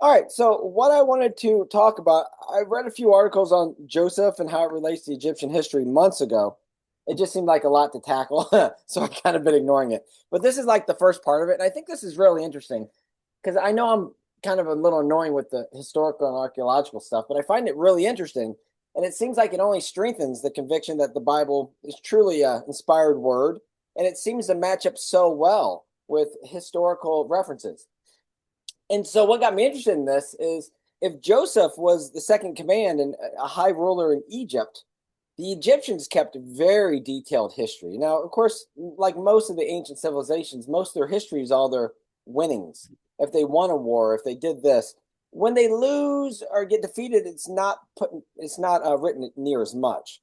All right, so what I wanted to talk about, I read a few articles on Joseph and how it relates to Egyptian history months ago. It just seemed like a lot to tackle, so I kind of been ignoring it. But this is like the first part of it, and I think this is really interesting because I know I'm kind of a little annoying with the historical and archaeological stuff, but I find it really interesting, and it seems like it only strengthens the conviction that the Bible is truly an inspired word, and it seems to match up so well with historical references. And so what got me interested in this is if Joseph was the second in command and a high ruler in Egypt, the Egyptians kept very detailed history. Now, of course, like most of the ancient civilizations, most of their history is all their winnings. If they won a war, if they did this, when they lose or get defeated, it's not written near as much.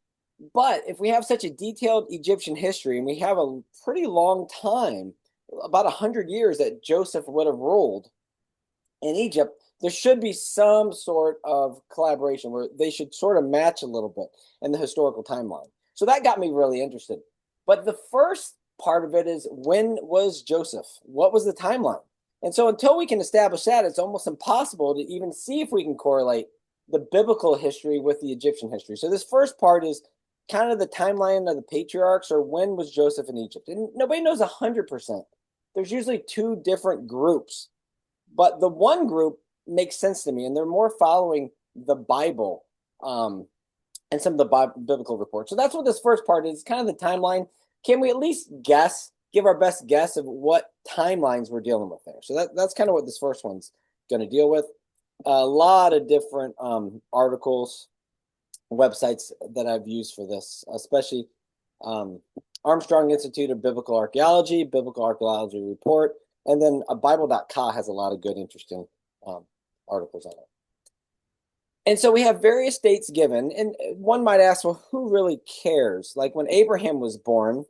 But if we have such a detailed Egyptian history and we have a pretty long time, about 100 years that Joseph would have ruled in Egypt, there should be some sort of collaboration where they should sort of match a little bit in the historical timeline. So that got me really interested. But the first part of it is, when was Joseph? What was the timeline? And so until we can establish that, it's almost impossible to even see if we can correlate the biblical history with the Egyptian history. So this first part is kind of the timeline of the patriarchs, or when was Joseph in Egypt? And nobody knows 100%. There's usually two different groups, but the one group makes sense to me, and they're more following the Bible and some of the biblical reports. So that's what this first part is, kind of the timeline. Can we at least guess, give our best guess of what timelines we're dealing with there? So that's kind of what this first one's going to deal with. A lot of different articles, websites that I've used for this, especially Armstrong Institute of Biblical Archaeology, Biblical Archaeology Report, and then Bible.ca has a lot of good, interesting articles on it. And so we have various dates given, and one might ask, well, who really cares? Like when Abraham was born,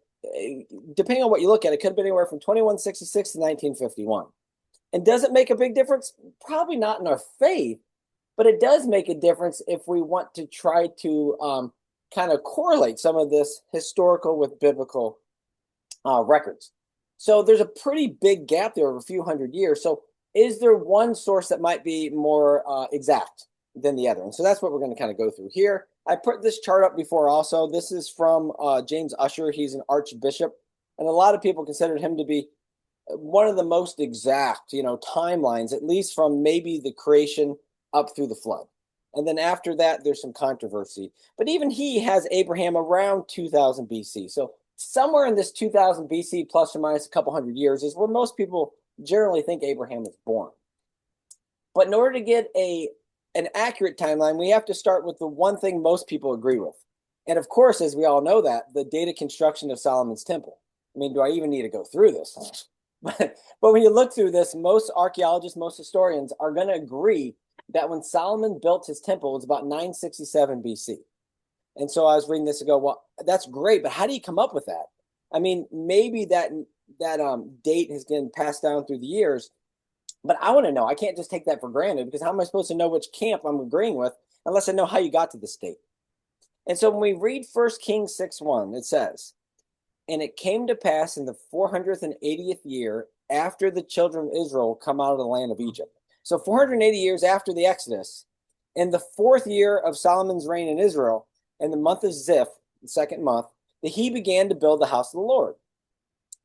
depending on what you look at, it could have been anywhere from 2166 to 1951. And does it make a big difference? Probably not in our faith, but it does make a difference if we want to try to kind of correlate some of this historical with biblical records. So there's a pretty big gap there of a few hundred years. So is there one source that might be more exact than the other? And so that's what we're going to kind of go through here. I put this chart up before also. This is from James Ussher. He's an archbishop, and a lot of people considered him to be one of the most exact, timelines, at least from maybe the creation up through the flood. And then after that, there's some controversy. But even he has Abraham around 2000 BC. So somewhere in this 2000 BC, plus or minus a couple hundred years, is where most people generally think Abraham was born. But in order to get an accurate timeline, we have to start with the one thing most people agree with. And of course, as we all know, that the date of construction of Solomon's temple. I mean, do I even need to go through this? But when you look through this, most archaeologists, most historians are going to agree that when Solomon built his temple, it was about 967 BC. And so I was reading this and go, well, that's great, but how do you come up with that? I mean, maybe that date has been passed down through the years, but I want to know. I can't just take that for granted, because how am I supposed to know which camp I'm agreeing with unless I know how you got to this date? And so when we read 1 Kings 6:1, it says, "And it came to pass in the 480th year after the children of Israel come out of the land of Egypt." So 480 years after the Exodus, in the fourth year of Solomon's reign in Israel, in the month of Ziph, the second month, that he began to build the house of the Lord.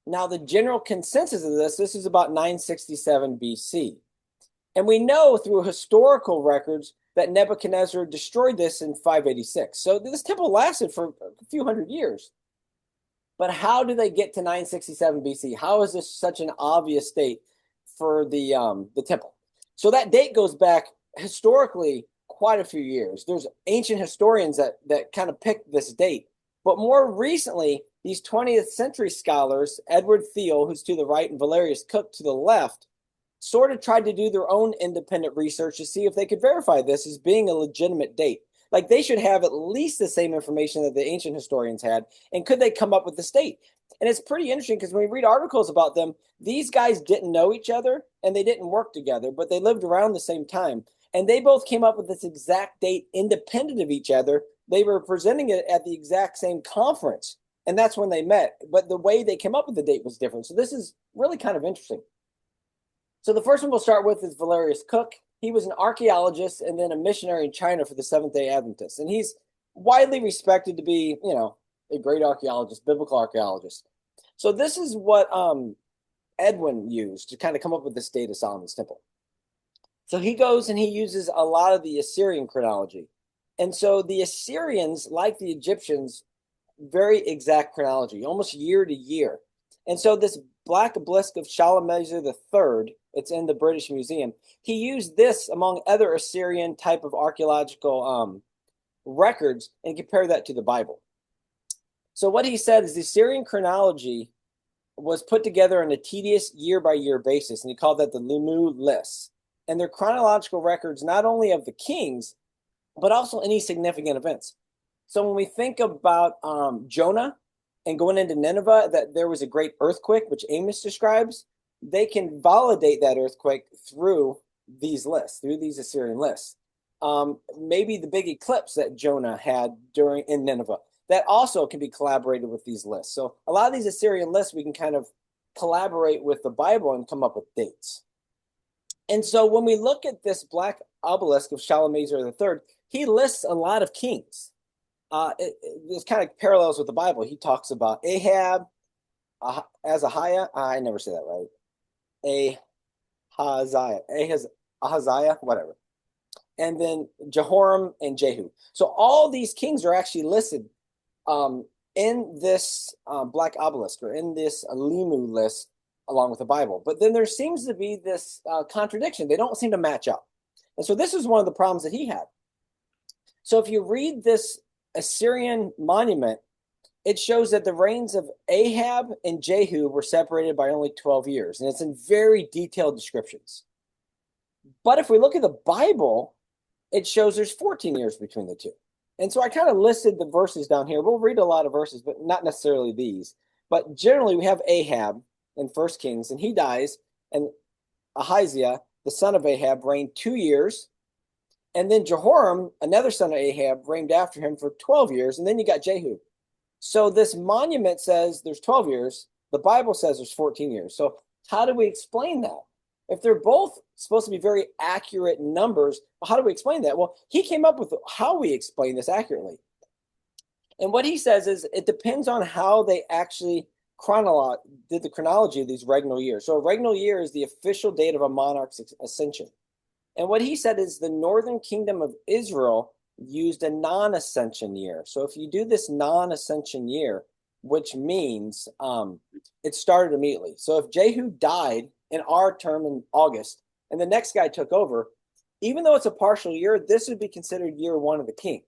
Now, the general consensus of this is about 967 BC. And we know through historical records that Nebuchadnezzar destroyed this in 586. So this temple lasted for a few hundred years. But how do they get to 967 BC? How is this such an obvious date for the temple? So that date goes back historically quite a few years. There's ancient historians that kind of picked this date. But more recently, these 20th century scholars, Edward Thiel, who's to the right, and Valerius Cook to the left, sort of tried to do their own independent research to see if they could verify this as being a legitimate date. Like, they should have at least the same information that the ancient historians had, and could they come up with this date? And it's pretty interesting, because when we read articles about them, these guys didn't know each other and they didn't work together, but they lived around the same time. And they both came up with this exact date independent of each other. They were presenting it at the exact same conference, and that's when they met. But the way they came up with the date was different. So this is really kind of interesting. So the first one we'll start with is Valerius Cook. He was an archaeologist and then a missionary in China for the Seventh-day Adventists. And he's widely respected to be, a great archaeologist, biblical archaeologist. So this is what Edwin used to kind of come up with this date of Solomon's temple. So he goes and he uses a lot of the Assyrian chronology. And so the Assyrians, like the Egyptians, very exact chronology, almost year to year. And so this black obelisk of Shalmaneser III, it's in the British Museum, he used this among other Assyrian type of archaeological records and compared that to the Bible. So what he said is the Assyrian chronology was put together on a tedious year-by-year basis, and he called that the Limu list. And they're chronological records not only of the kings, but also any significant events. So when we think about Jonah and going into Nineveh, that there was a great earthquake, which Amos describes, they can validate that earthquake through these lists, through these Assyrian lists. Maybe the big eclipse that Jonah had in Nineveh, that also can be collaborated with these lists. So a lot of these Assyrian lists, we can kind of collaborate with the Bible and come up with dates. And so when we look at this black obelisk of Shalmaneser III, he lists a lot of kings. This kind of parallels with the Bible. He talks about Ahab, Ahaziah, I never say that right. Ahaziah, whatever. And then Jehoram and Jehu. So all these kings are actually listed in this black obelisk, or in this Limu list, along with the Bible. But then there seems to be this contradiction. They don't seem to match up. And so this is one of the problems that he had. So if you read this Assyrian monument, it shows that the reigns of Ahab and Jehu were separated by only 12 years. And it's in very detailed descriptions. But if we look at the Bible, it shows there's 14 years between the two. And so I kind of listed the verses down here. We'll read a lot of verses, but not necessarily these. But generally, we have Ahab in 1 Kings, and he dies. And Ahaziah, the son of Ahab, reigned 2 years. And then Jehoram, another son of Ahab, reigned after him for 12 years. And then you got Jehu. So this monument says there's 12 years. The Bible says there's 14 years. So how do we explain that? If they're both supposed to be very accurate numbers, how do we explain that? Well, he came up with how we explain this accurately. And what he says is it depends on how they actually did the chronology of these regnal years. So a regnal year is the official date of a monarch's ascension. And what he said is the northern kingdom of Israel used a non-ascension year. So if you do this non-ascension year, which means it started immediately. So if Jehu died in our term in August, and the next guy took over, even though it's a partial year, this would be considered year one of the king.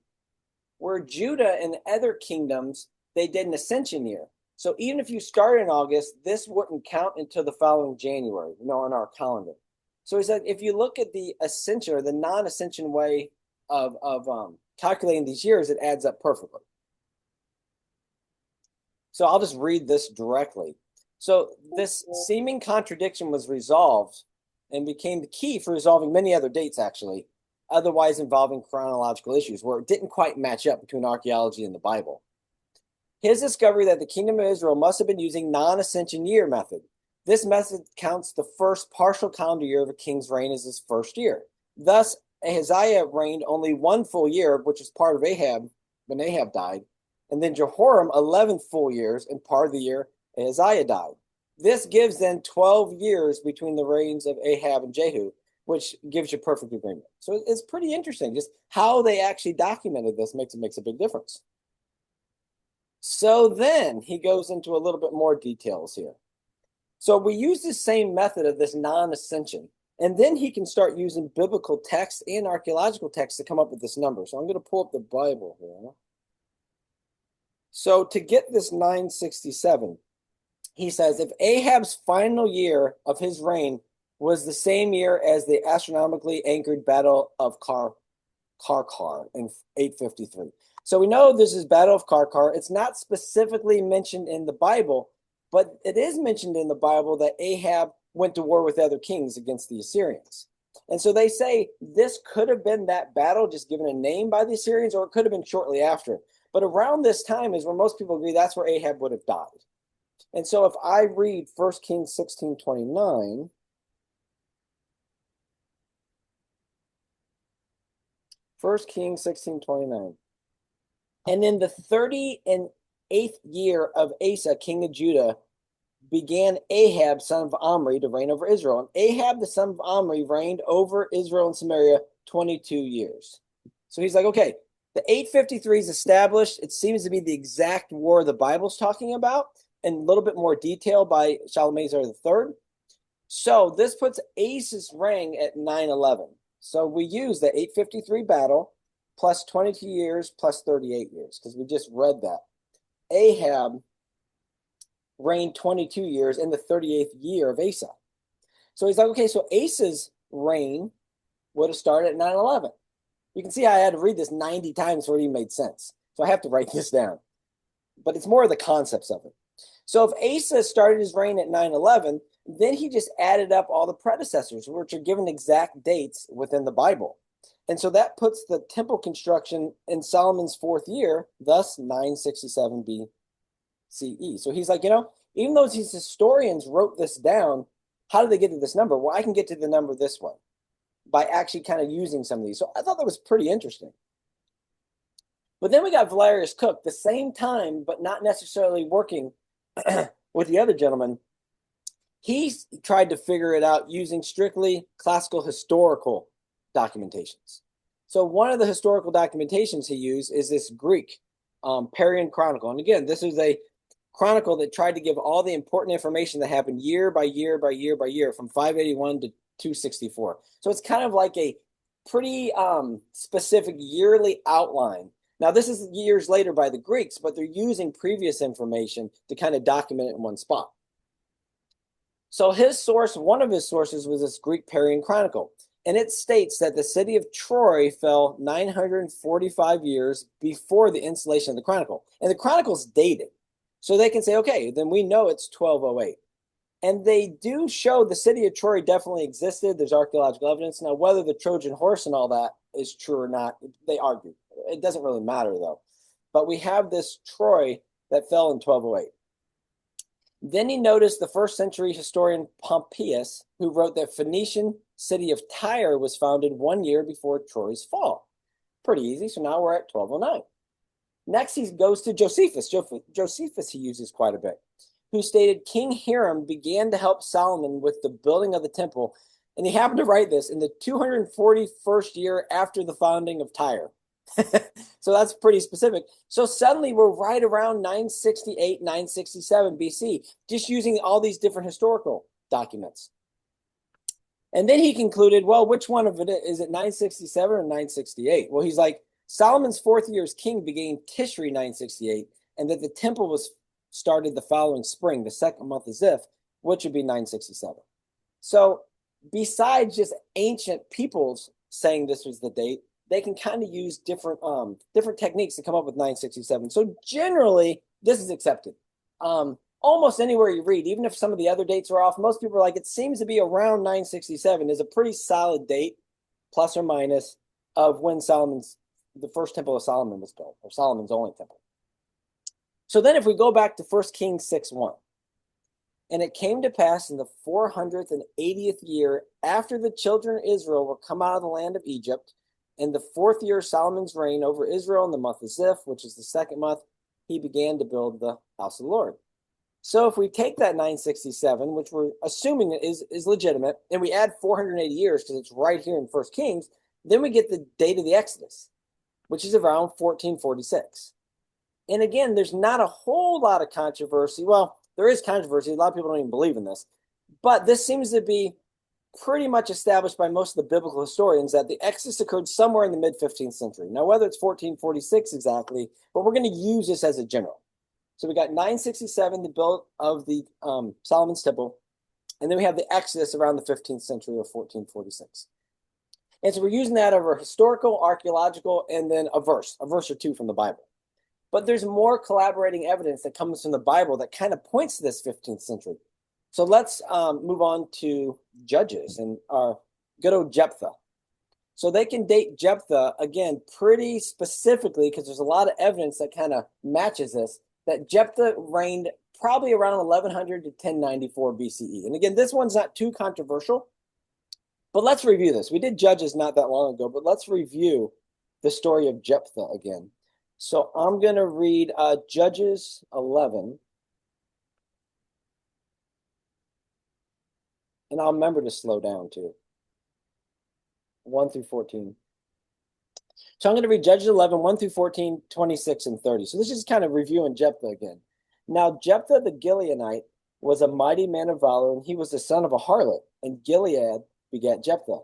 Where Judah and other kingdoms, they did an ascension year. So even if you start in August, this wouldn't count until the following January, on our calendar. So he said, if you look at the ascension or the non-ascension way of calculating these years, it adds up perfectly. So I'll just read this directly. So this seeming contradiction was resolved and became the key for resolving many other dates, actually, otherwise involving chronological issues where it didn't quite match up between archaeology and the Bible. His discovery that the kingdom of Israel must have been using non-ascension year method. This method counts the first partial calendar year of a king's reign as his first year. Thus, Ahaziah reigned only one full year, which was part of Ahab when Ahab died, and then Jehoram 11 full years and part of the year Ahaziah died. This gives then 12 years between the reigns of Ahab and Jehu, which gives you perfect agreement. So it's pretty interesting. Just how they actually documented this makes a big difference. So then he goes into a little bit more details here. So we use the same method of this non-ascension, and then he can start using biblical text and archaeological text to come up with this number. So I'm going to pull up the Bible here. So to get this 967, he says, if Ahab's final year of his reign was the same year as the astronomically anchored Battle of Karkar in 853. So we know this is Battle of Karkar. It's not specifically mentioned in the Bible, but it is mentioned in the Bible that Ahab went to war with other kings against the Assyrians. And so they say this could have been that battle, just given a name by the Assyrians, or it could have been shortly after. But around this time is where most people agree that's where Ahab would have died. And so if I read 1 Kings 16:29, First Kings 16:29. And in the 38th year of Asa, king of Judah, began Ahab, son of Omri, to reign over Israel. And Ahab, the son of Omri, reigned over Israel and Samaria 22 years. So he's like, okay, the 853 is established. It seems to be the exact war the Bible's talking about, in a little bit more detail by Shalmaneser III. So this puts Asa's reign at 911. So we use the 853 battle plus 22 years plus 38 years, because we just read that. Ahab reigned 22 years in the 38th year of Asa. So he's like, okay, so Asa's reign would have started at 911. You can see I had to read this 90 times before it even made sense. So I have to write this down. But it's more of the concepts of it. So if Asa started his reign at 911, then he just added up all the predecessors, which are given exact dates within the Bible. And so that puts the temple construction in Solomon's fourth year, thus 967 BCE. So he's like, even though these historians wrote this down, how did they get to this number? Well, I can get to the number this way by actually kind of using some of these. So I thought that was pretty interesting. But then we got Valerius Cook, the same time, but not necessarily working with the other gentleman. He tried to figure it out using strictly classical historical documentations. So one of the historical documentations he used is this Greek Parian Chronicle. And again, this is a chronicle that tried to give all the important information that happened year by year by year by year from 581 to 264. So it's kind of like a pretty specific yearly outline. Now, this is years later by the Greeks, but they're using previous information to kind of document it in one spot. So his source, one of his sources, was this Greek Parian Chronicle. And it states that the city of Troy fell 945 years before the installation of the chronicle. And the chronicle's dated. So they can say, okay, then we know it's 1208. And they do show the city of Troy definitely existed. There's archaeological evidence. Now, whether the Trojan horse and all that is true or not, they argue. It doesn't really matter, though. But we have this Troy that fell in 1208. Then he noticed the first century historian Pompeius, who wrote that Phoenician city of Tyre was founded 1 year before Troy's fall. Pretty easy. So now we're at 1209. Next, he goes to Josephus. Josephus he uses quite a bit, who stated King Hiram began to help Solomon with the building of the temple. And he happened to write this in the 241st year after the founding of Tyre. So that's pretty specific. So suddenly we're right around 968, 967 BC, just using all these different historical documents. And then he concluded, well, which one of it is it, 967 or 968? Well, he's like, Solomon's fourth year as king began Tishri 968, and that the temple was started the following spring, the second month of Ziph, which would be 967. So besides just ancient peoples saying this was the date, they can kind of use different techniques to come up with 967. So generally, this is accepted. Almost anywhere you read, even if some of the other dates are off, most people are like, it seems to be around 967 is a pretty solid date, plus or minus, of when the first temple of Solomon was built, or Solomon's only temple. So then if we go back to 1 Kings 6:1, and it came to pass in the 480th year after the children of Israel were come out of the land of Egypt, in the fourth year of Solomon's reign over Israel, in the month of Ziph, which is the second month, he began to build the house of the Lord. So if we take that 967, which we're assuming is legitimate, and we add 480 years because it's right here in 1 Kings, then we get the date of the Exodus, which is around 1446. And again, there's not a whole lot of controversy. Well, there is controversy. A lot of people don't even believe in this. But this seems to be pretty much established by most of the biblical historians that the Exodus occurred somewhere in the mid-15th century. Now, whether it's 1446 exactly, but we're going to use this as a general. So we got 967, the build of the Solomon's Temple, and then we have the Exodus around the 15th century or 1446. And so we're using that over historical, archaeological, and then a verse or two from the Bible. But there's more collaborating evidence that comes from the Bible that kind of points to this 15th century. So let's move on to Judges and our good old Jephthah. So they can date Jephthah, again, pretty specifically, because there's a lot of evidence that kind of matches this, that Jephthah reigned probably around 1100 to 1094 BCE. And again, this one's not too controversial, but let's review this. We did Judges not that long ago, but let's review the story of Jephthah again. So I'm going to read Judges 11, and I'll remember to slow down too. 1 through 14. So I'm going to read Judges 11, 1 through 14, 26, and 30. So this is kind of reviewing Jephthah again. Now, Jephthah the Gileadite was a mighty man of valor, and he was the son of a harlot, and Gilead begat Jephthah.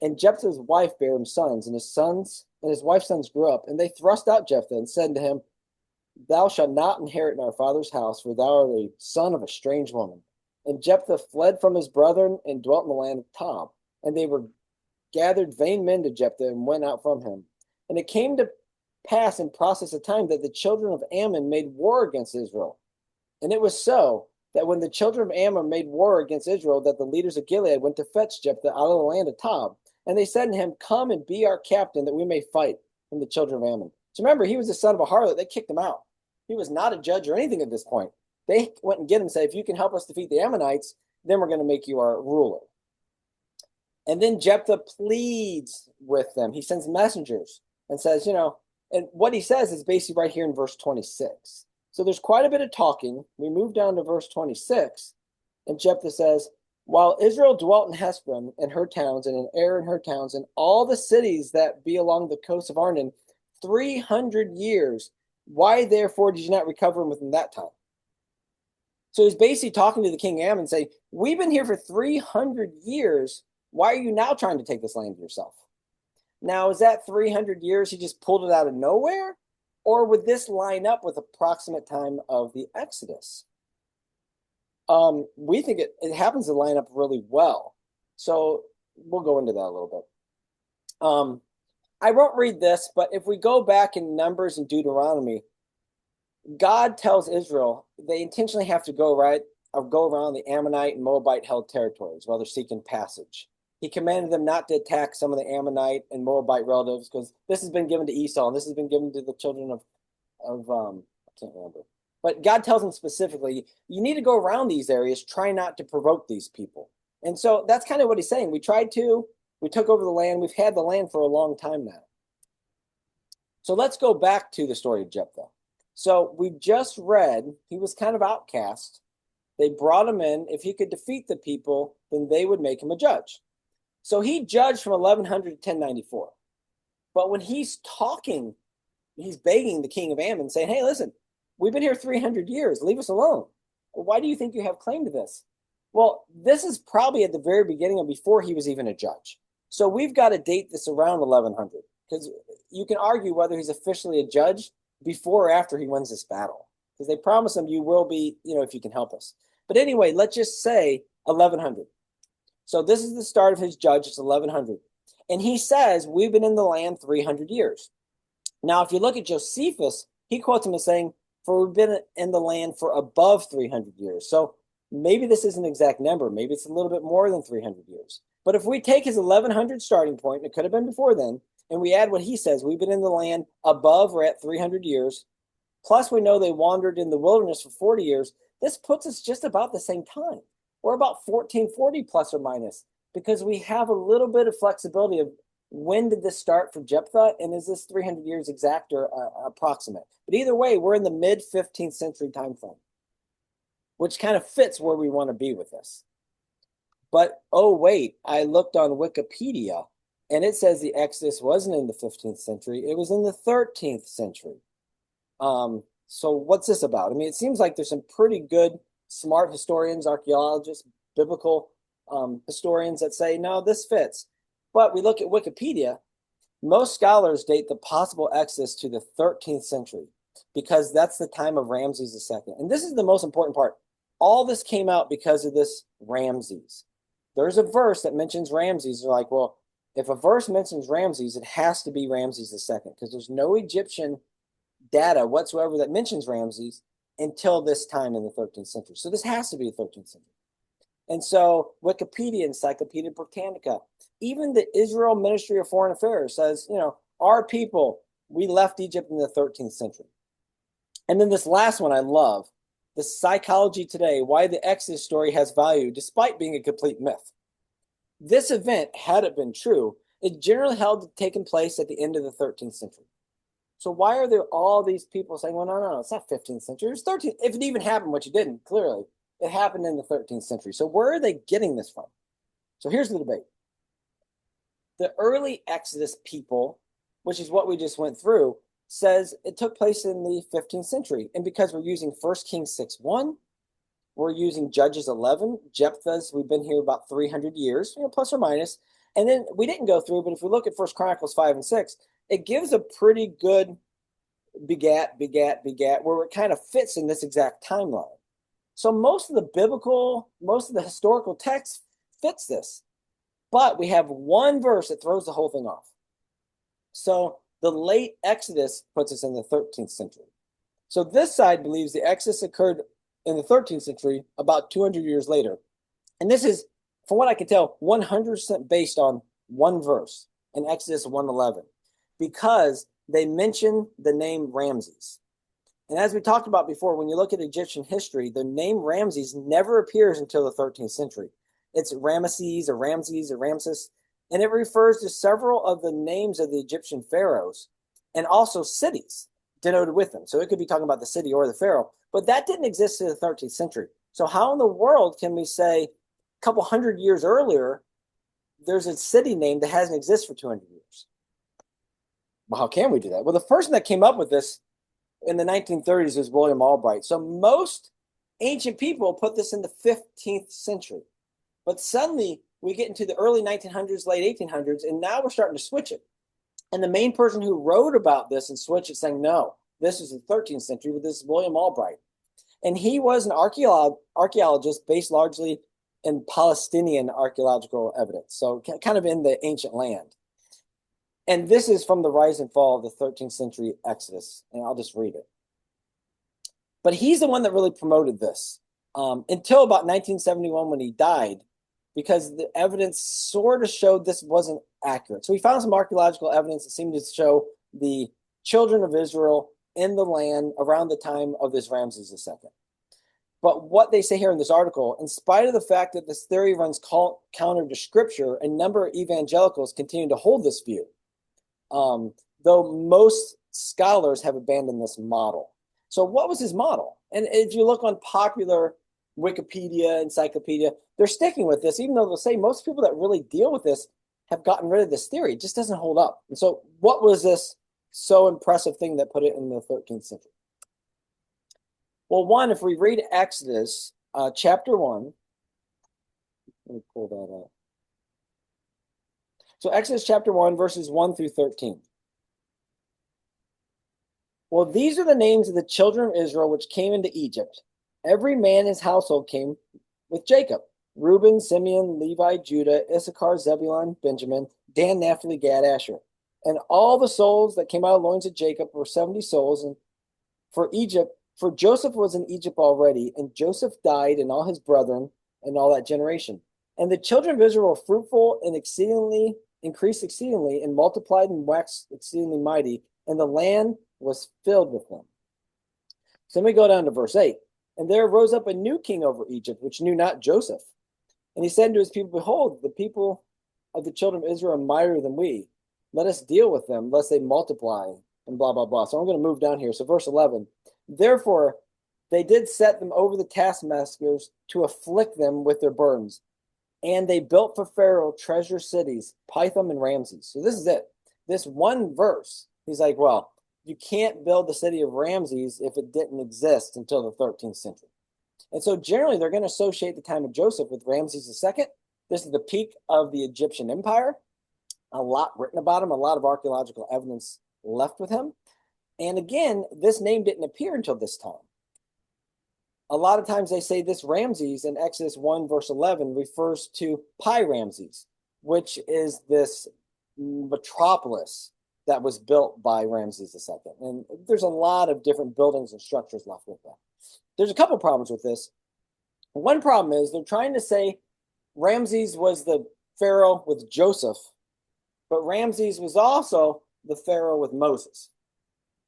And Jephthah's wife bare him sons, and his wife's sons grew up, and they thrust out Jephthah and said to him, Thou shalt not inherit in our father's house, for thou art a son of a strange woman. And Jephthah fled from his brethren and dwelt in the land of Tob. And they were gathered vain men to Jephthah and went out from him. And it came to pass in process of time that the children of Ammon made war against Israel. And it was so that when the children of Ammon made war against Israel, that the leaders of Gilead went to fetch Jephthah out of the land of Tob. And they said to him, Come and be our captain, that we may fight from the children of Ammon. So remember, he was the son of a harlot. They kicked him out. He was not a judge or anything at this point. They went and get him and said, if you can help us defeat the Ammonites, then we're going to make you our ruler. And then Jephthah pleads with them. He sends messengers and says, and what he says is basically right here in verse 26. So there's quite a bit of talking. We move down to verse 26, and Jephthah says, While Israel dwelt in Heshbon and her towns, and in Ar and her towns, and all the cities that be along the coast of Arnon, 300 years, why therefore did you not recover him within that time? So he's basically talking to the king of Ammon and saying, we've been here for 300 years. Why are you now trying to take this land yourself? Now, is that 300 years he just pulled it out of nowhere? Or would this line up with approximate time of the Exodus? We think it happens to line up really well. So we'll go into that a little bit. I won't read this, but if we go back in Numbers and Deuteronomy, God tells Israel they intentionally have to go around the Ammonite and Moabite held territories while they're seeking passage. He commanded them not to attack some of the Ammonite and Moabite relatives because this has been given to Esau and this has been given to the children of I can't remember. But God tells them specifically, you need to go around these areas, try not to provoke these people. And so that's kind of what he's saying. We took over the land. We've had the land for a long time now. So let's go back to the story of Jephthah. So we just read he was kind of outcast. They brought him in. If he could defeat the people, then they would make him a judge. So he judged from 1100 to 1094. But when he's talking, he's begging the king of Ammon, saying, hey, listen, we've been here 300 years. Leave us alone. Why do you think you have claim to this? Well, this is probably at the very beginning or before he was even a judge. So we've got to date this around 1100 because you can argue whether he's officially a judge before or after he wins this battle. Because they promise him you will be, if you can help us. But anyway, let's just say 1100. So this is the start of his judge. It's 1100. And he says, we've been in the land 300 years. Now, if you look at Josephus, he quotes him as saying, for we've been in the land for above 300 years. So maybe this isn't an exact number. Maybe it's a little bit more than 300 years. But if we take his 1100 starting point, and it could have been before then, and we add what he says, we've been in the land above or at 300 years, plus we know they wandered in the wilderness for 40 years, this puts us just about the same time. Or about 1440 plus or minus, because we have a little bit of flexibility of when did this start for Jephthah, and is this 300 years exact or approximate? But either way, we're in the mid-15th century time frame, which kind of fits where we want to be with this. But, oh, wait, I looked on Wikipedia, and it says the Exodus wasn't in the 15th century. It was in the 13th century. So what's this about? I mean, it seems like there's some pretty good, smart historians, archaeologists, biblical historians that say, no, this fits. But we look at Wikipedia, most scholars date the possible Exodus to the 13th century because that's the time of Ramses II. And this is the most important part. All this came out because of this Ramses. There's a verse that mentions Ramses. They're like, well, if a verse mentions Ramses, it has to be Ramses II because there's no Egyptian data whatsoever that mentions Ramses until this time in the 13th century. So this has to be the 13th century. And so Wikipedia, Encyclopedia Britannica, even the Israel Ministry of Foreign Affairs says, our people, we left Egypt in the 13th century. And then this last one I love, the Psychology Today, why the Exodus story has value despite being a complete myth. This event, had it been true, It's generally held to taking place at the end of the 13th century. So why are there all these people saying, well, no, it's not 15th century, it's 13th. If it even happened, which it didn't, clearly, it happened in the 13th century. So where are they getting this from? So here's the debate. The early Exodus people, which is what we just went through, says it took place in the 15th century. And because we're using 1 Kings 6:1, we're using Judges 11, Jephthah's, we've been here about 300 years, plus or minus. And then we didn't go through, but if we look at 1 Chronicles 5 and 6, it gives a pretty good begat, where it kind of fits in this exact timeline. So most of the historical text fits this. But we have one verse that throws the whole thing off. So the late Exodus puts us in the 13th century. So this side believes the Exodus occurred in the 13th century, about 200 years later. And this is, from what I can tell, 100% based on one verse in Exodus 1:11, because they mention the name Ramses. And as we talked about before, when you look at Egyptian history, the name Ramses never appears until the 13th century. It's Ramesses or Ramses or Ramses, and it refers to several of the names of the Egyptian pharaohs and also cities denoted with them. So it could be talking about the city or the pharaoh, but that didn't exist in the 13th century. So how in the world can we say a couple hundred years earlier, there's a city name that hasn't existed for 200 years? Well, how can we do that? Well, the person that came up with this in the 1930s was William Albright. So most ancient people put this in the 15th century. But suddenly we get into the early 1900s, late 1800s, and now we're starting to switch it. And the main person who wrote about this and switched it saying, no, this is the 13th century, but this is William Albright. And he was an archaeologist based largely in Palestinian archaeological evidence, so kind of in the ancient land. And this is from the rise and fall of the 13th century Exodus, and I'll just read it. But he's the one that really promoted this until about 1971 when he died, because the evidence sort of showed this wasn't accurate. So we found some archaeological evidence that seemed to show the children of Israel in the land around the time of this Ramses II. But what they say here in this article, in spite of the fact that this theory runs counter to scripture, a number of evangelicals continue to hold this view, though most scholars have abandoned this model. So what was his model? And if you look on popular Wikipedia, encyclopedia, they're sticking with this, even though they'll say most people that really deal with this have gotten rid of this theory. It just doesn't hold up. And so what was this so impressive thing that put it in the 13th century? Well, one, if we read Exodus chapter 1, let me pull that up. So Exodus chapter 1, verses 1 through 13. Well, these are the names of the children of Israel which came into Egypt. Every man in his household came with Jacob. Reuben, Simeon, Levi, Judah, Issachar, Zebulun, Benjamin, Dan, Naphtali, Gad, Asher. And all the souls that came out of the loins of Jacob were 70 souls. And for Joseph was in Egypt already, and Joseph died and all his brethren and all that generation. And the children of Israel were fruitful and increased exceedingly, and multiplied and waxed exceedingly mighty, and the land was filled with them. So let me go down to verse 8. And there rose up a new king over Egypt, which knew not Joseph. And he said to his people, behold, the people of the children of Israel are mightier than we. Let us deal with them, lest they multiply, and blah, blah, blah. So I'm going to move down here. So verse 11. Therefore, they did set them over the taskmasters to afflict them with their burdens. And they built for Pharaoh treasure cities, Pithom and Ramses. So this is it. This one verse, he's like, well, you can't build the city of Ramses if it didn't exist until the 13th century. And so generally, they're going to associate the time of Joseph with Ramses II. This is the peak of the Egyptian empire. A lot written about him, a lot of archaeological evidence left with him. And again, this name didn't appear until this time. A lot of times they say this Ramses in Exodus 1, verse 11 refers to Pi Ramses, which is this metropolis that was built by Ramses II. And there's a lot of different buildings and structures left with that. There's a couple problems with this. One problem is they're trying to say Ramses was the pharaoh with Joseph, but Ramses was also the pharaoh with Moses.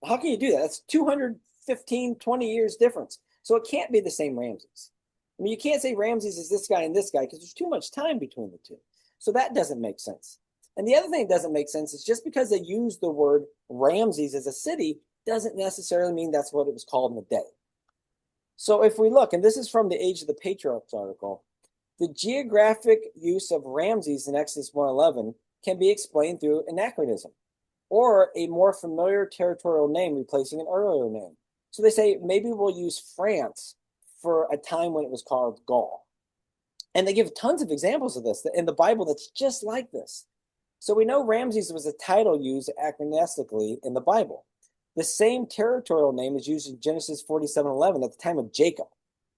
How can you do that? That's 215, 20 years difference. So it can't be the same Ramses. I mean, you can't say Ramses is this guy and this guy because there's too much time between the two. So that doesn't make sense. And the other thing that doesn't make sense is just because they use the word Ramses as a city doesn't necessarily mean that's what it was called in the day. So if we look, and this is from the Age of the Patriarchs article, the geographic use of Ramses in Exodus 1:11 can be explained through anachronism or a more familiar territorial name replacing an earlier name. So they say maybe we'll use France for a time when it was called Gaul. And they give tons of examples of this in the Bible that's just like this. So we know Ramses was a title used anachronistically in the Bible. The same territorial name is used in Genesis 47:11 at the time of Jacob.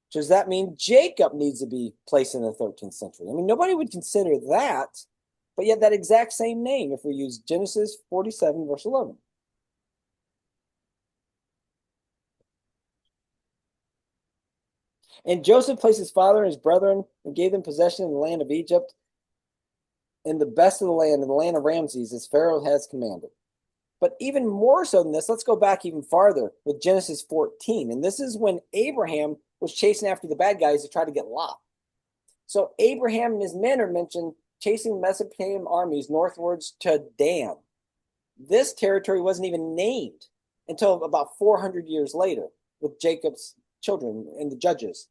So does that mean Jacob needs to be placed in the 13th century? I mean, nobody would consider that, but yet that exact same name if we use Genesis 47, verse 11. And Joseph placed his father and his brethren and gave them possession in the land of Egypt, in the best of the land, in the land of Ramses, as Pharaoh has commanded. But even more so than this, let's go back even farther with Genesis 14. And this is when Abraham was chasing after the bad guys to try to get Lot. So Abraham and his men are mentioned chasing Mesopotamian armies northwards to Dan. This territory wasn't even named until about 400 years later with Jacob's children and the judges.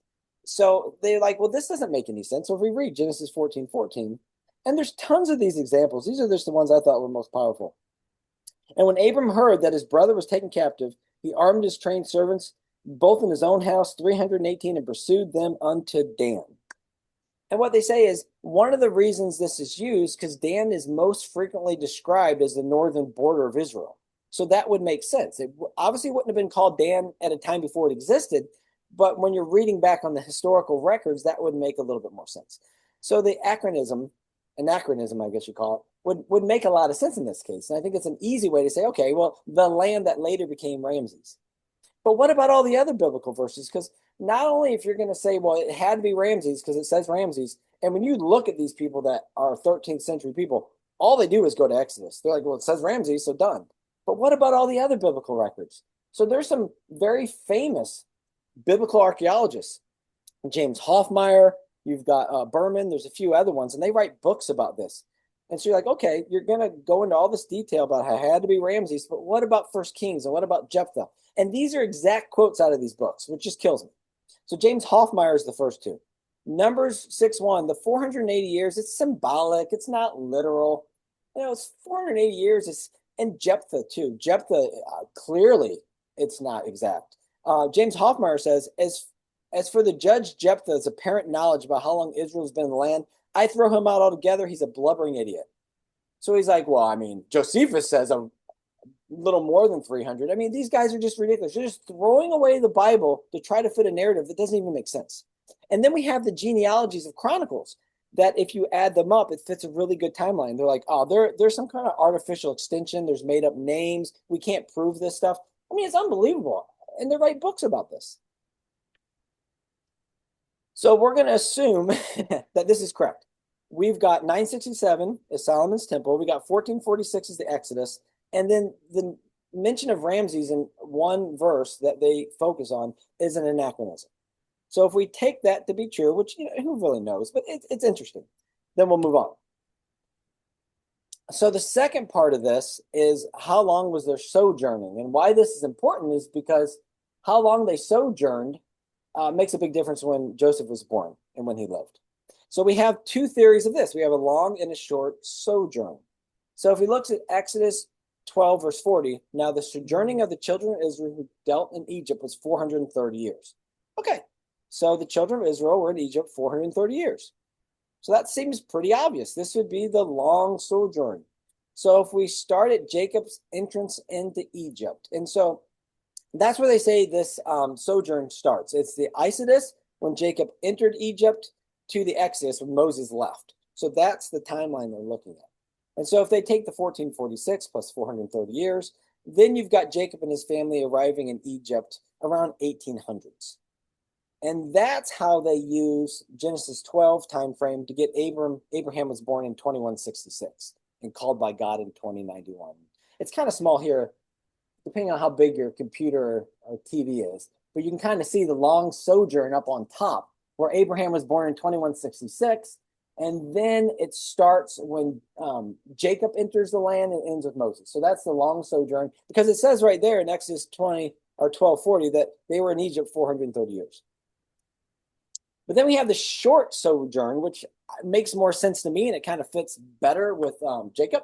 So they're like, well, this doesn't make any sense. So if we read Genesis 14:14, and there's tons of these examples. These are just the ones I thought were most powerful. And when Abram heard that his brother was taken captive, he armed his trained servants, both in his own house, 318, and pursued them unto Dan. And what they say is one of the reasons this is used, because Dan is most frequently described as the northern border of Israel. So that would make sense. It obviously wouldn't have been called Dan at a time before it existed, but when you're reading back on the historical records, that would make a little bit more sense. So the anachronism, I guess you call it, would make a lot of sense in this case. And I think it's an easy way to say, okay, well, the land that later became Ramses. But what about all the other biblical verses? Because not only if you're going to say, well, it had to be Ramses because it says Ramses, and when you look at these people that are 13th century people, all they do is go to Exodus. They're like, well, it says Ramses, so done. But what about all the other biblical records? So there's some very famous biblical archaeologists. James Hoffmeyer, you've got Berman, there's a few other ones, and they write books about this. And so you're like, okay, you're going to go into all this detail about how it had to be Ramses, but what about First Kings and what about Jephthah? And these are exact quotes out of these books, which just kills me. So James Hoffmeyer is the first two. Numbers 6:1, the 480 years, it's symbolic. It's not literal. You know, it's 480 years. And Jephthah too. Jephthah, clearly, it's not exact. James Hoffmeyer says, as for the judge Jephthah's apparent knowledge about how long Israel's been in the land, I throw him out altogether. He's a blubbering idiot. So he's like, well, I mean, Josephus says a little more than 300. I mean, these guys are just ridiculous. They're just throwing away the Bible to try to fit a narrative that doesn't even make sense. And then we have the genealogies of Chronicles that if you add them up, it fits a really good timeline. They're like, oh, there's some kind of artificial extension. There's made up names. We can't prove this stuff. I mean, it's unbelievable. And they write books about this. So we're going to assume that this is correct. We've got 967 is Solomon's temple. We got 1446 is the Exodus. And then the mention of Ramses in one verse that they focus on is an anachronism. So if we take that to be true, which who really knows, but it's interesting, then we'll move on. So the second part of this is how long was their sojourning? And why this is important is because how long they sojourned makes a big difference when Joseph was born and when he lived. So we have two theories of this. We have a long and a short sojourn. So if we look at Exodus 12, verse 40, now the sojourning of the children of Israel who dealt in Egypt was 430 years. Okay, so the children of Israel were in Egypt 430 years. So that seems pretty obvious. This would be the long sojourn. So if we start at Jacob's entrance into Egypt, and so that's where they say this sojourn starts. It's the Exodus when Jacob entered Egypt to the Exodus when Moses left. So that's the timeline they're looking at. And so if they take the 1446 plus 430 years, then you've got Jacob and his family arriving in Egypt around 1800s. And that's how they use Genesis 12 timeframe to get Abraham was born in 2166 and called by God in 2091. It's kind of small here, depending on how big your computer or TV is. But you can kind of see the long sojourn up on top, where Abraham was born in 2166, And then it starts when Jacob enters the land and ends with Moses. So that's the long sojourn, because it says right there in Exodus 20 or 12:40 that they were in Egypt 430 years. But then we have the short sojourn, which makes more sense to me, and it kind of fits better with Jacob.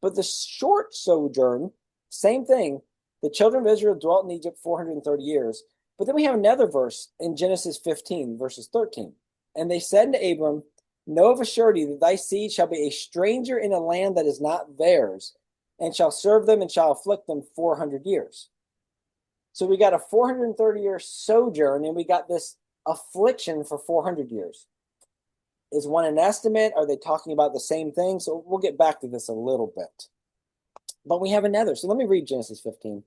But the short sojourn, same thing. The children of Israel dwelt in Egypt 430 years. But then we have another verse in Genesis 15, verses 13. And they said to Abram, know of a surety that thy seed shall be a stranger in a land that is not theirs, and shall serve them and shall afflict them 400 years. So we got a 430-year sojourn, and we got this affliction for 400 years. Is one an estimate? Are they talking about the same thing? So we'll get back to this a little bit. But we have another. So let me read Genesis 15.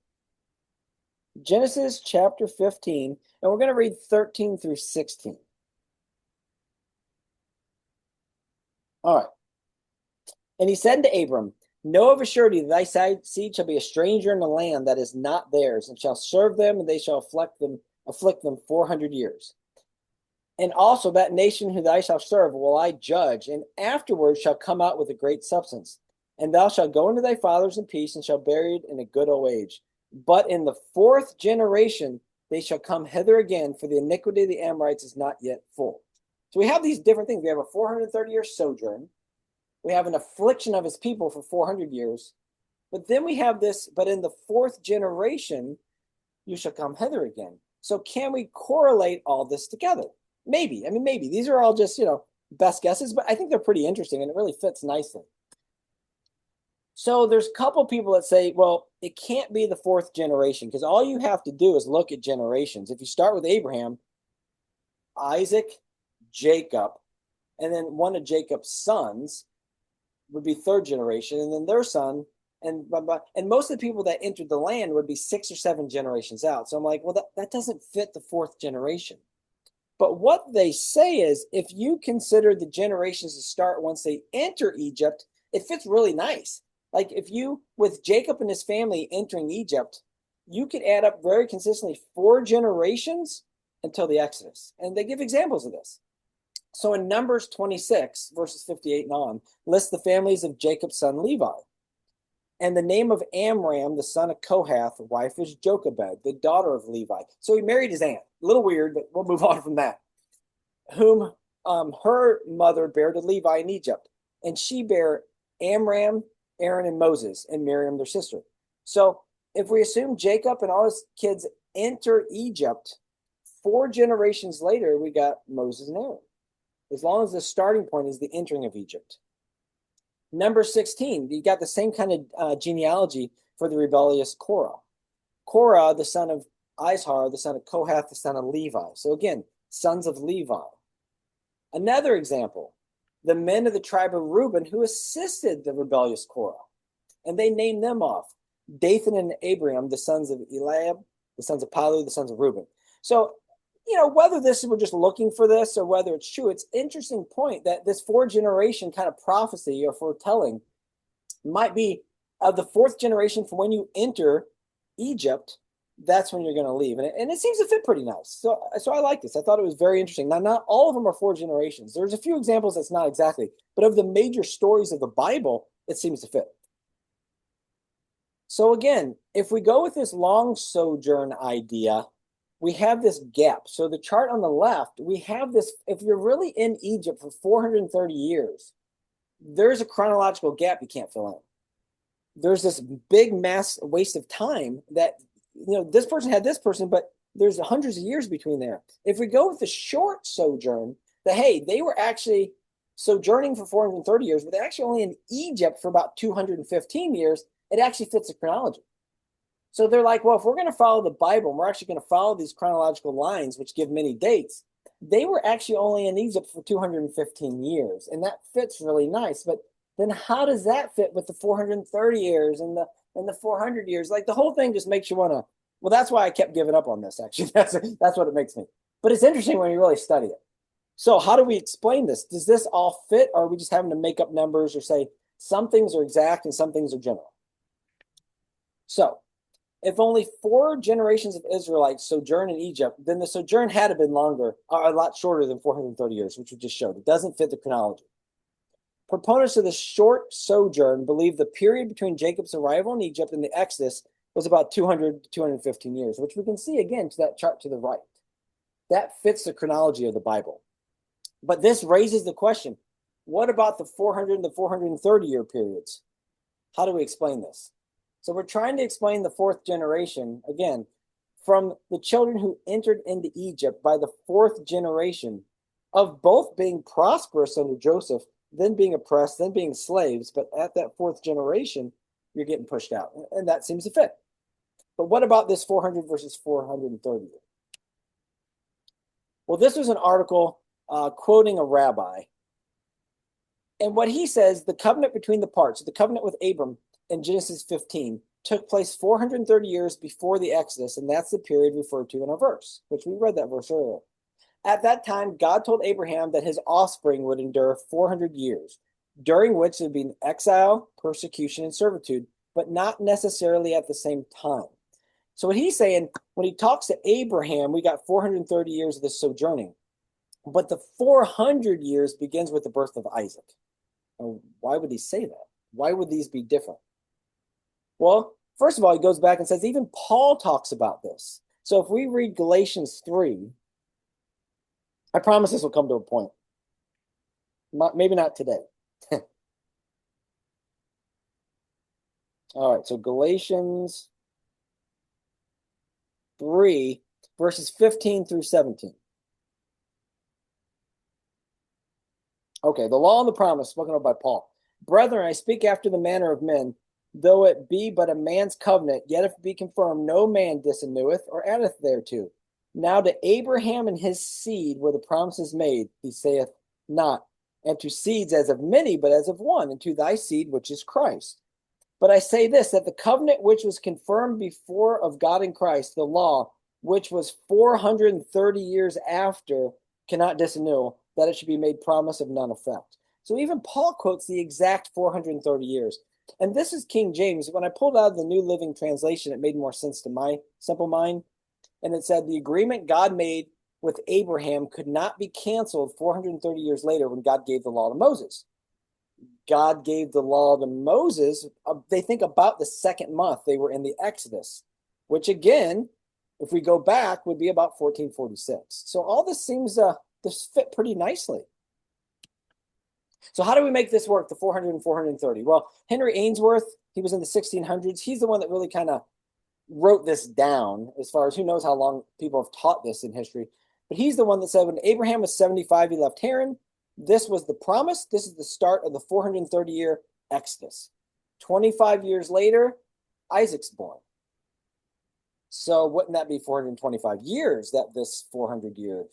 Genesis chapter 15, and we're going to read 13 through 16. All right. And he said to Abram, know of a surety that thy seed shall be a stranger in the land that is not theirs, and shall serve them, and they shall afflict them 400 years. And also that nation who thou shalt serve will I judge, and afterwards shall come out with a great substance. And thou shalt go into thy fathers in peace, and shall be buried in a good old age. But in the fourth generation they shall come hither again, for the iniquity of the Amorites is not yet full. So we have these different things. We have a 430-year sojourn. We have an affliction of his people for 400 years. But then we have this, but in the fourth generation, you shall come hither again. So can we correlate all this together? Maybe. I mean, maybe. These are all just, best guesses, but I think they're pretty interesting, and it really fits nicely. So there's a couple people that say, well, it can't be the fourth generation, because all you have to do is look at generations. If you start with Abraham, Isaac, Jacob, and then one of Jacob's sons would be third generation, and then their son, and most of the people that entered the land would be 6 or 7 generations out. So I'm like, well, that doesn't fit the fourth generation. But what they say is, if you consider the generations to start once they enter Egypt, it fits really nice. Like if you, with Jacob and his family entering Egypt, you could add up very consistently 4 generations until the Exodus. And they give examples of this. So in Numbers 26, verses 58 and on, lists the families of Jacob's son Levi. And the name of Amram, the son of Kohath, wife is Jochebed, the daughter of Levi. So he married his aunt. A little weird, but we'll move on from that. Whom her mother bare to Levi in Egypt. And she bare Amram, Aaron, and Moses, and Miriam, their sister. So if we assume Jacob and all his kids enter Egypt, 4 generations later, we got Moses and Aaron. As long as the starting point is the entering of Egypt. Number 16, you got the same kind of genealogy for the rebellious Korah. Korah, the son of Izhar, the son of Kohath, the son of Levi. So again, sons of Levi. Another example, the men of the tribe of Reuben who assisted the rebellious Korah. And they named them off. Dathan and Abiram, the sons of Eliab, the sons of Palu, the sons of Reuben. So, whether we're just looking for this or whether it's true, it's an interesting point that this 4-generation kind of prophecy or foretelling might be of the 4th generation from when you enter Egypt, that's when you're going to leave. And it seems to fit pretty nice. So I like this. I thought it was very interesting. Now, not all of them are 4 generations. There's a few examples that's not exactly, but of the major stories of the Bible, it seems to fit. So again, if we go with this long sojourn idea, we have this gap. So the chart on the left, we have this, if you're really in Egypt for 430 years, there's a chronological gap you can't fill in. There's this big mass waste of time that, this person had this person, but there's hundreds of years between there. If we go with the short sojourn, that, hey, they were actually sojourning for 430 years, but they're actually only in Egypt for about 215 years, it actually fits the chronology. So they're like, well, if we're going to follow the Bible, and we're actually going to follow these chronological lines, which give many dates, they were actually only in Egypt for 215 years. And that fits really nice. But then how does that fit with the 430 years and the 400 years? Like the whole thing just makes you want to, well, that's why I kept giving up on this, actually. That's what it makes me. But it's interesting when you really study it. So how do we explain this? Does this all fit, or are we just having to make up numbers or say some things are exact and some things are general? So if only 4 generations of Israelites sojourn in Egypt, then the sojourn had to have been longer, or a lot shorter than 430 years, which we just showed. It doesn't fit the chronology. Proponents of the short sojourn believe the period between Jacob's arrival in Egypt and the Exodus was about 200 to 215 years, which we can see again to that chart to the right. That fits the chronology of the Bible. But this raises the question, what about the 400 and the 430 year periods? How do we explain this? So we're trying to explain the fourth generation, again, from the children who entered into Egypt by the fourth generation of both being prosperous under Joseph, then being oppressed, then being slaves. But at that fourth generation, you're getting pushed out. And that seems to fit. But what about this 400 versus 430? Well, this was an article quoting a rabbi. And what he says, the covenant between the parts, the covenant with Abram in Genesis 15, took place 430 years before the Exodus. And that's the period referred to in our verse, which we read that verse earlier. At that time, God told Abraham that his offspring would endure 400 years, during which there would be exile, persecution, and servitude, but not necessarily at the same time. So what he's saying, when he talks to Abraham, we got 430 years of this sojourning. But the 400 years begins with the birth of Isaac. And why would he say that? Why would these be different? Well, first of all, he goes back and says, even Paul talks about this. So if we read Galatians 3, I promise this will come to a point. Maybe not today. All right, so Galatians 3, verses 15 through 17. Okay, the law and the promise spoken of by Paul. Brethren, I speak after the manner of men, though it be but a man's covenant, yet if it be confirmed, no man disanneweth or addeth thereto. Now to Abraham and his seed were the promises made, he saith not, and to seeds as of many, but as of one, and to thy seed which is Christ. But I say this, that the covenant which was confirmed before of God in Christ, the law, which was 430 years after, cannot disannul, that it should be made promise of none effect. So even Paul quotes the exact 430 years. And this is King James. When I pulled out the New Living Translation, it made more sense to my simple mind. And it said the agreement God made with Abraham could not be canceled 430 years later when God gave the law to Moses. God gave the law to Moses, they think about the second month they were in the Exodus, which again, if we go back, would be about 1446. So all this seems to fit pretty nicely. So how do we make this work, the 400 and 430? Well, Henry Ainsworth, he was in the 1600s. He's the one that really kind of wrote this down, as far as who knows how long people have taught this in history. But he's the one that said when Abraham was 75, he left Haran. This was the promise. This is the start of the 430-year Exodus. 25 years later, Isaac's born. So wouldn't that be 425 years, that this 400 years?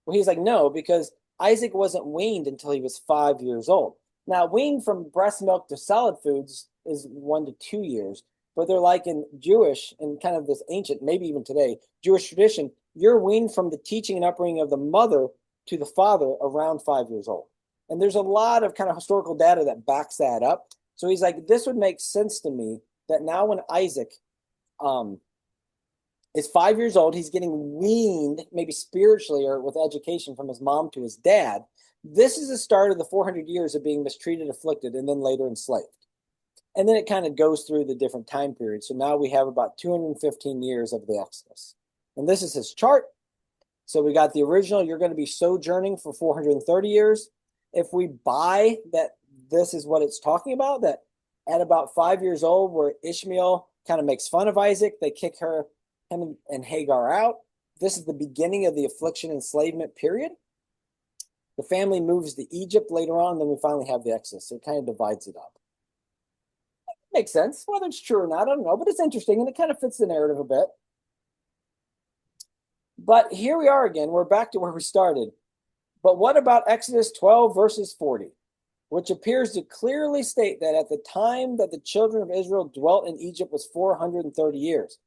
Well, he's like, no, because Isaac wasn't weaned until he was 5 years old. Now, weaned from breast milk to solid foods is 1 to 2 years. But they're like in Jewish and kind of this ancient, maybe even today, Jewish tradition, you're weaned from the teaching and upbringing of the mother to the father around 5 years old. And there's a lot of kind of historical data that backs that up. So he's like, this would make sense to me that now when Isaac is 5 years old, he's getting weaned, maybe spiritually or with education from his mom to his dad. This is the start of the 400 years of being mistreated, afflicted, and then later enslaved. And then it kind of goes through the different time periods. So now we have about 215 years of the Exodus. And this is his chart. So we got the original, you're going to be sojourning for 430 years. If we buy that this is what it's talking about, that at about 5 years old, where Ishmael kind of makes fun of Isaac, they kick him and Hagar out. This is the beginning of the affliction enslavement period. The family moves to Egypt later on, and then we finally have the Exodus. So it kind of divides it up. Makes sense. Whether it's true or not, I don't know, but it's interesting, and it kind of fits the narrative a bit. But here we are again. We're back to where we started. But what about Exodus 12, verses 40, which appears to clearly state that at the time that the children of Israel dwelt in Egypt was 430 years.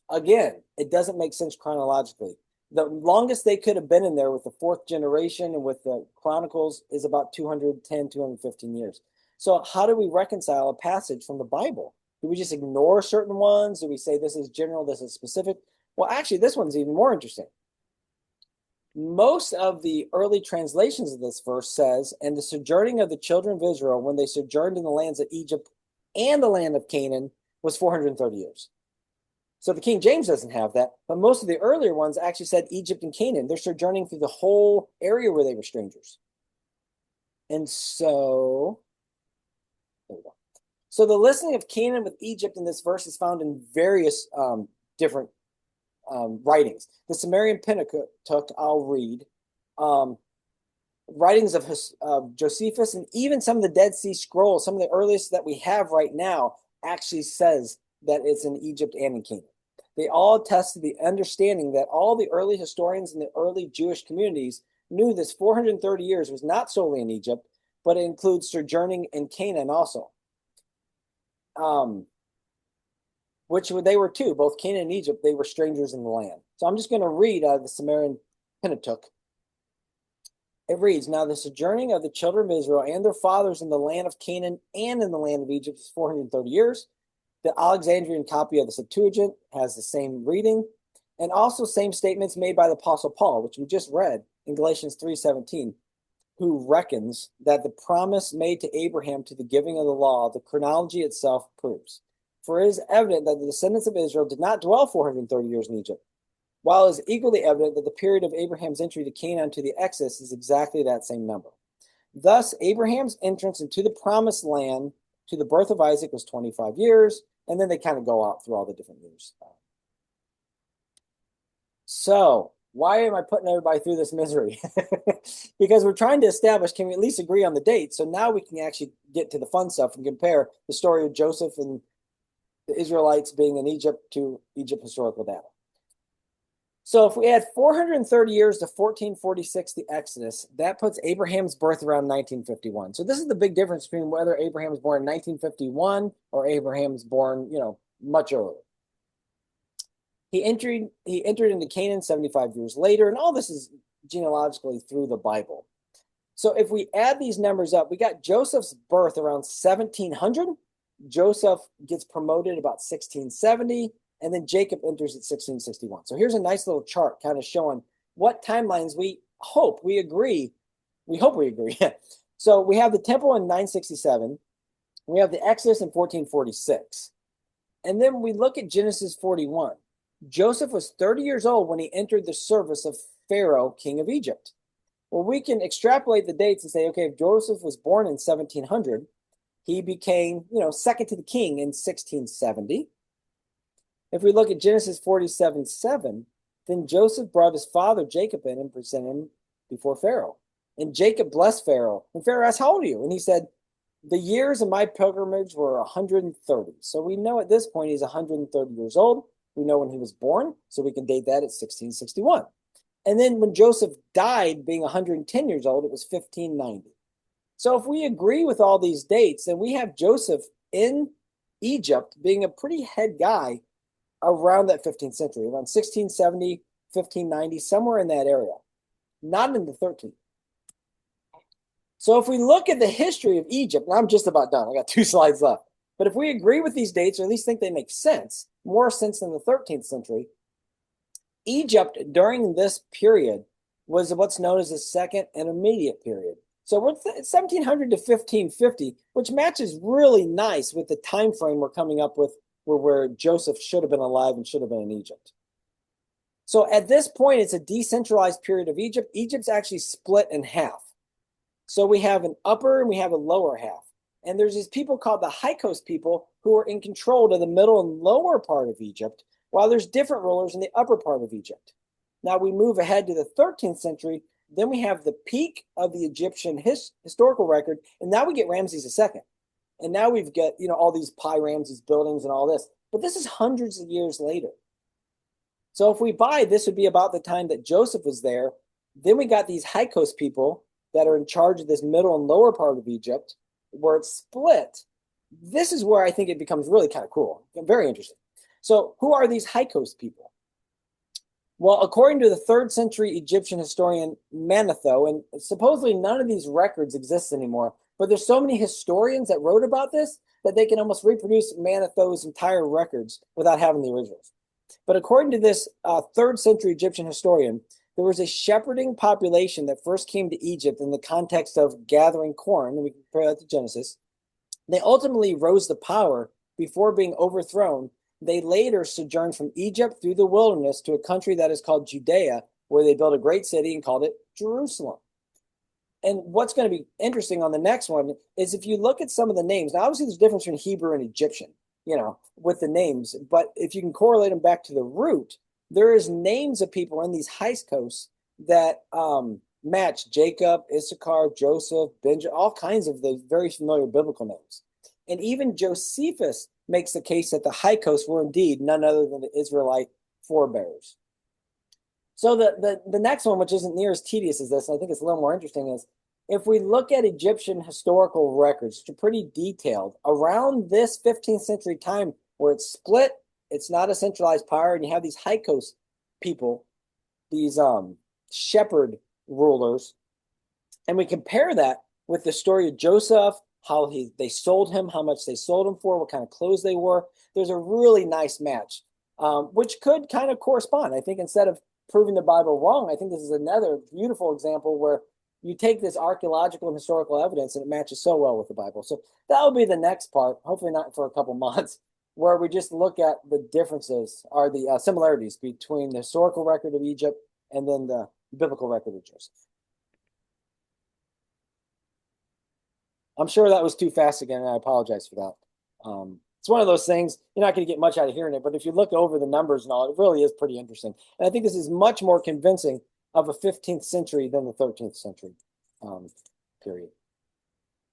Again, it doesn't make sense chronologically. The longest they could have been in there with the fourth generation and with the Chronicles is about 210, 215 years. So how do we reconcile a passage from the Bible? Do we just ignore certain ones? Do we say this is general, this is specific? Well, actually, this one's even more interesting. Most of the early translations of this verse says, and the sojourning of the children of Israel when they sojourned in the lands of Egypt and the land of Canaan was 430 years. So the King James doesn't have that, but most of the earlier ones actually said Egypt and Canaan. They're sojourning through the whole area where they were strangers. And so, there we go. So the listing of Canaan with Egypt in this verse is found in various different writings. The Sumerian Pentateuch, I'll read. Writings of Josephus, and even some of the Dead Sea Scrolls, some of the earliest that we have right now, actually says that it's in Egypt and in Canaan. They all attest to the understanding that all the early historians in the early Jewish communities knew this 430 years was not solely in Egypt, but it includes sojourning in Canaan also. Which they were too, both Canaan and Egypt, they were strangers in the land. So I'm just going to read the Sumerian Pentateuch. It reads, now the sojourning of the children of Israel and their fathers in the land of Canaan and in the land of Egypt is 430 years. The Alexandrian copy of the Septuagint has the same reading, and also same statements made by the Apostle Paul, which we just read in Galatians 3:17, who reckons that the promise made to Abraham to the giving of the law, the chronology itself proves. For it is evident that the descendants of Israel did not dwell 430 years in Egypt, while it is equally evident that the period of Abraham's entry to Canaan to the Exodus is exactly that same number. Thus, Abraham's entrance into the promised land to the birth of Isaac was 25 years, and then they kind of go out through all the different years. So, why am I putting everybody through this misery? Because we're trying to establish, can we at least agree on the date? So now we can actually get to the fun stuff and compare the story of Joseph and the Israelites being in Egypt to Egypt historical data. So if we add 430 years to 1446, the Exodus, that puts Abraham's birth around 1951. So this is the big difference between whether Abraham was born in 1951 or Abraham's born, much earlier. He entered into Canaan 75 years later, and all this is genealogically through the Bible. So if we add these numbers up, we got Joseph's birth around 1700. Joseph gets promoted about 1670. And then Jacob enters at 1661. So here's a nice little chart kind of showing what timelines we hope we agree. We hope we agree. So we have the temple in 967. We have the Exodus in 1446. And then we look at Genesis 41. Joseph was 30 years old when he entered the service of Pharaoh, king of Egypt. Well, we can extrapolate the dates and say, okay, if Joseph was born in 1700, he became, second to the king in 1670. If we look at Genesis 47:7, then Joseph brought his father Jacob in and presented him before Pharaoh. And Jacob blessed Pharaoh. And Pharaoh asked, how old are you? And he said, the years of my pilgrimage were 130. So we know at this point he's 130 years old. We know when he was born, so we can date that at 1661. And then when Joseph died, being 110 years old, it was 1590. So if we agree with all these dates, then we have Joseph in Egypt being a pretty head guy around that 15th century, around 1670, 1590, somewhere in that area, not in the 13th. So if we look at the history of Egypt, and I'm just about done, I got 2 slides left, but if we agree with these dates, or at least think they make sense, more sense than the 13th century, Egypt during this period was what's known as the second and immediate period. So we're 1700 to 1550, which matches really nice with the time frame we're coming up with where Joseph should have been alive and should have been in Egypt. So at this point, it's a decentralized period of Egypt. Egypt's actually split in half. So we have an upper and we have a lower half. And there's these people called the High Coast people who are in control of the middle and lower part of Egypt, while there's different rulers in the upper part of Egypt. Now we move ahead to the 13th century. Then we have the peak of the Egyptian historical record. And now we get Ramses II. And now we've got, all these Pi-Ramses buildings and all this. But this is hundreds of years later. So if we buy, this would be about the time that Joseph was there. Then we got these High Coast people that are in charge of this middle and lower part of Egypt, where it's split. This is where I think it becomes really kind of cool. Very interesting. So who are these High Coast people? Well, according to the 3rd century Egyptian historian Manetho, and supposedly none of these records exist anymore, but there's so many historians that wrote about this that they can almost reproduce Manetho's entire records without having the originals. But according to this 3rd century Egyptian historian, there was a shepherding population that first came to Egypt in the context of gathering corn, and we can compare that to Genesis. They ultimately rose to power before being overthrown. They later sojourned from Egypt through the wilderness to a country that is called Judea, where they built a great city and called it Jerusalem. And what's going to be interesting on the next one is if you look at some of the names, now obviously there's a difference between Hebrew and Egyptian, with the names, but if you can correlate them back to the root, there is names of people in these high coasts that match Jacob, Issachar, Joseph, Benjamin, all kinds of the very familiar biblical names. And even Josephus makes the case that the high coasts were indeed none other than the Israelite forebears. So the next one, which isn't near as tedious as this, and I think it's a little more interesting, is if we look at Egyptian historical records, which are pretty detailed, around this 15th century time where it's split, it's not a centralized power, and you have these high coast people, these shepherd rulers, and we compare that with the story of Joseph, how they sold him, how much they sold him for, what kind of clothes they wore. There's a really nice match, which could kind of correspond. I think instead of proving the Bible wrong, I think this is another beautiful example where you take this archaeological and historical evidence and it matches so well with the Bible. So that will be the next part, hopefully not for a couple months, where we just look at the differences or the similarities between the historical record of Egypt and then the biblical record of Joseph. I'm sure that was too fast again, and I apologize for that. It's one of those things, you're not going to get much out of hearing it, but if you look over the numbers and all, it really is pretty interesting. And I think this is much more convincing of a 15th century than the 13th century period.